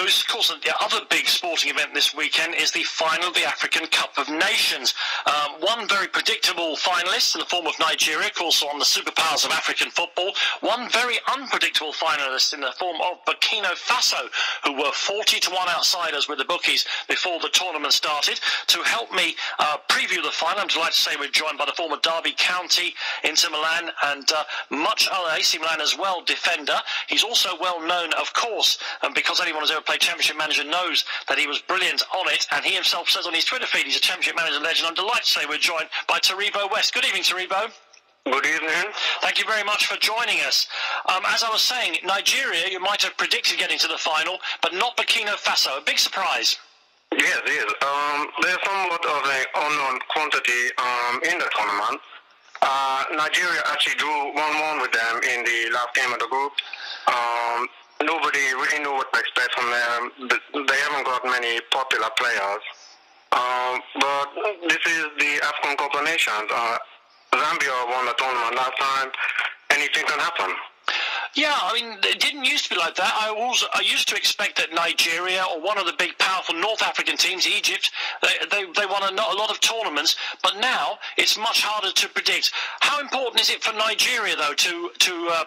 Mose, of course, the other big sporting event this weekend is the final of the African Cup of Nations. One very predictable finalist in the form of Nigeria, of course, on the superpowers of African football. One very unpredictable finalist in the form of Burkina Faso, who were 40-1 outsiders with the bookies before the tournament started. To help me preview the final, I'm delighted to say we're joined by the former Derby County, Inter Milan, and much other AC Milan as well defender. He's also well known, of course, because anyone who's ever played Championship Manager knows that he was brilliant on it, and he himself says on his Twitter feed he's a Championship Manager legend. I'm delighted to say we're joined by Taribo West. Good evening, Taribo. Good evening. Thank you very much for joining us. As I was saying, Nigeria, you might have predicted getting to the final, but not Burkina Faso. A big surprise. Yes, yes. There's somewhat of an unknown quantity in the tournament. Nigeria actually drew 1-1 with them in the last game of the group. Nobody really knew what to expect from them. They haven't got many popular players. But this is the AfCON Cup of Nations. Zambia won the tournament last time. Anything can happen. Yeah, I mean, it didn't used to be like that. I used to expect that Nigeria or one of the big, powerful North African teams, Egypt, they won a lot of tournaments, but now it's much harder to predict. How important is it for Nigeria, though, to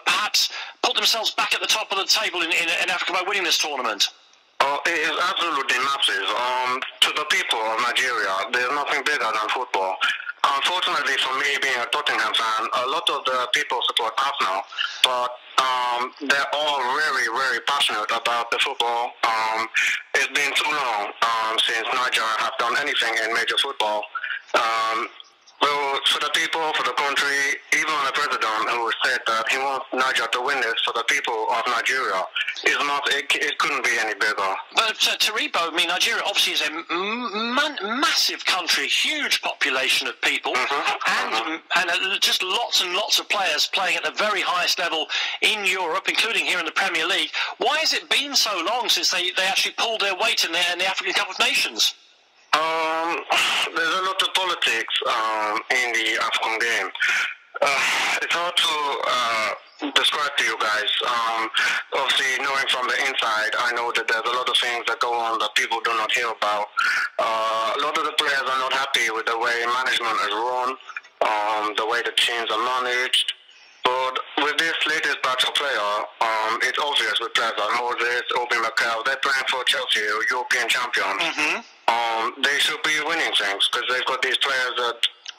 perhaps put themselves back at the top of the table in Africa by winning this tournament? Oh, it is absolutely massive. To the people of Nigeria, there's nothing bigger than football. Unfortunately for me, being a Tottenham fan, a lot of the people support Arsenal, but they're all very, very passionate about the football. It's been too long since Nigeria have done anything in major football. Well, for the people, for the country, even the president who said that he wants Nigeria to win this for the people of Nigeria, it couldn't be any bigger. But Taribo, I mean, Nigeria obviously is a massive country, huge population of people, and just lots and lots of players playing at the very highest level in Europe, including here in the Premier League. Why has it been so long since they actually pulled their weight in the African Cup of Nations? There's a lot of politics in the AfCON game. It's hard to describe to you guys. Obviously, knowing from the inside, I know that there's a lot of things that go on that people do not hear about. A lot of the players are not happy with the way management is run, the way the teams are managed. But with this latest batch of players, it's obvious with players like Moses, Obi Mikel, they're playing for Chelsea, European champions. They should be winning things because they've got these players that,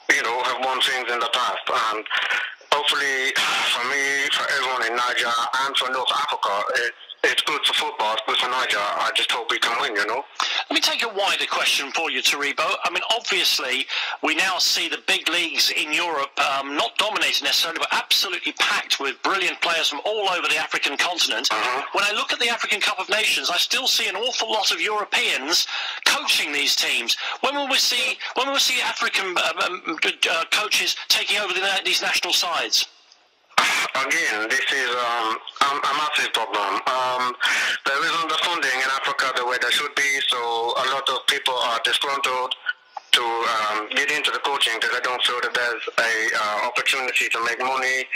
have won things in the past. And hopefully, for me, for everyone in Niger and for North Africa, it's good for football, it's good for Niger. I just hope we can win, Let me take a wider question for you, Taribo. I mean, obviously, we now see the big leagues in Europe not dominated necessarily, but absolutely packed with brilliant players from all over the African continent. When I look at the African Cup of Nations, I still see an awful lot of Europeans coaching these teams. When will we see African coaches taking over these national sides? Again, this is a massive problem. There isn't the funding in Africa the way there should be, so a lot of people are disgruntled to get into the coaching because they don't feel that there's a opportunity to make money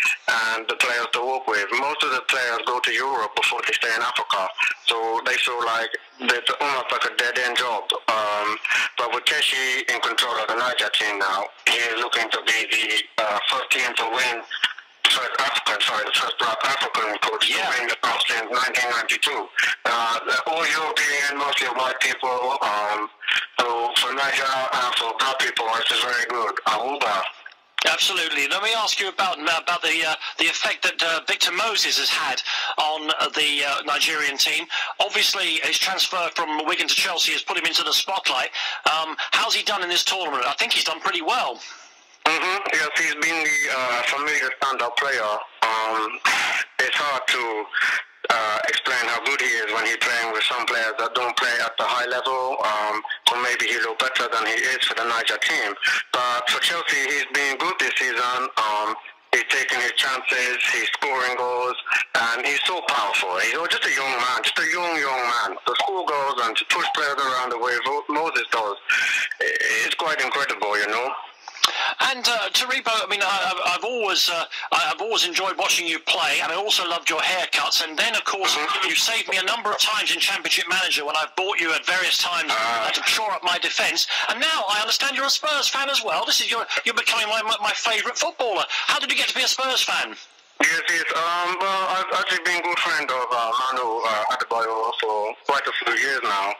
and the players to work with. Most of the players go to Europe before they stay in Africa, so they feel like it's almost like a dead-end job. But with Keshi in control of the Niger team now, he is looking to be the first team to win. The first black African coach to win the cup since 1992. All European, mostly white people. So for Niger and for black people, this is very good. Awuba. Absolutely. Let me ask you about the effect that Victor Moses has had on the Nigerian team. Obviously, his transfer from Wigan to Chelsea has put him into the spotlight. How's he done in this tournament? I think he's done pretty well. Yes, he's been the familiar standout player. It's hard to explain how good he is when he's playing with some players that don't play at the high level. So maybe he looks better than he is for the Niger team. But for Chelsea, he's been good this season. He's taking his chances, he's scoring goals, and he's so powerful. He's just a young man, just a young man. To score goals and to push players around the way Moses does, it's quite incredible, And Taribo, I mean, I've always enjoyed watching you play, and I also loved your haircuts. And then, of course, you saved me a number of times in Championship Manager when I've bought you at various times to shore up my defence. And now I understand you're a Spurs fan as well. This is you're becoming my favourite footballer. How did you get to be a Spurs fan? Yes, yes. Well, I've actually been a good friend of Manu Adebayo for quite a few years now.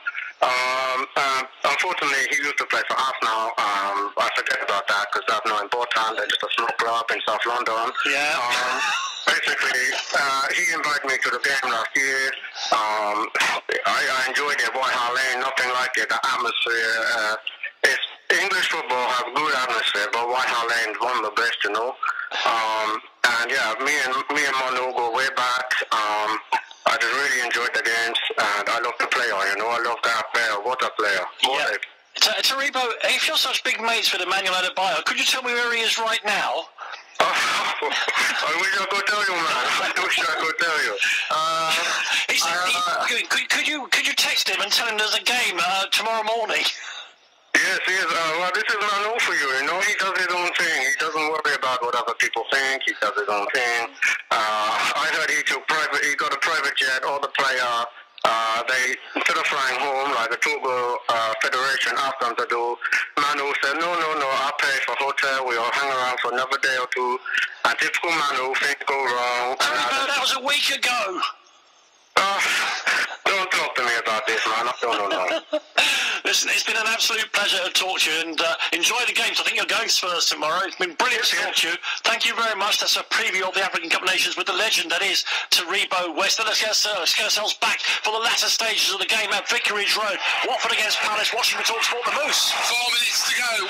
Unfortunately, he used to play for us now. I forget about that because that's not important. They're just a small club in South London. Yeah. Basically, he invited me to the game last year. I enjoyed it. White Hart Lane, nothing like it. The atmosphere. English football has good atmosphere, but White Hart Lane is one of the best, you know. And yeah, me and Manu go way back. I just really enjoyed the games, and I love the player, you know. I love that player. What a player. Yeah. Taribo, if you're such big mates with Emmanuel Adebayo, could you tell me where he is right now? I wish I could tell you, man. I wish I could tell you. Could you text him and tell him there's a game tomorrow morning? Yes, yes. Well, this is Manu for you, you know. He does his own thing. He doesn't worry about what other people think. He does his own thing. I heard he got a private jet. All the player, instead of flying home like the Togo Federation asked them to do, Manu said, no, I'll pay for hotel. We'll hang around for another day or two. And typical Manu, things go wrong. That was a week ago. Don't talk to me about this, man. No. Listen, it's been an absolute pleasure to talk to you, and enjoy the games. I think you're going Spurs tomorrow. It's been brilliant to talk to you. Thank you very much. That's a preview of the African Cup of Nations with the legend that is Taribo West. And let's get ourselves back for the latter stages of the game at Vicarage Road. Watford against Palace. Watching the TalkSport, the Moose. 4 minutes to go.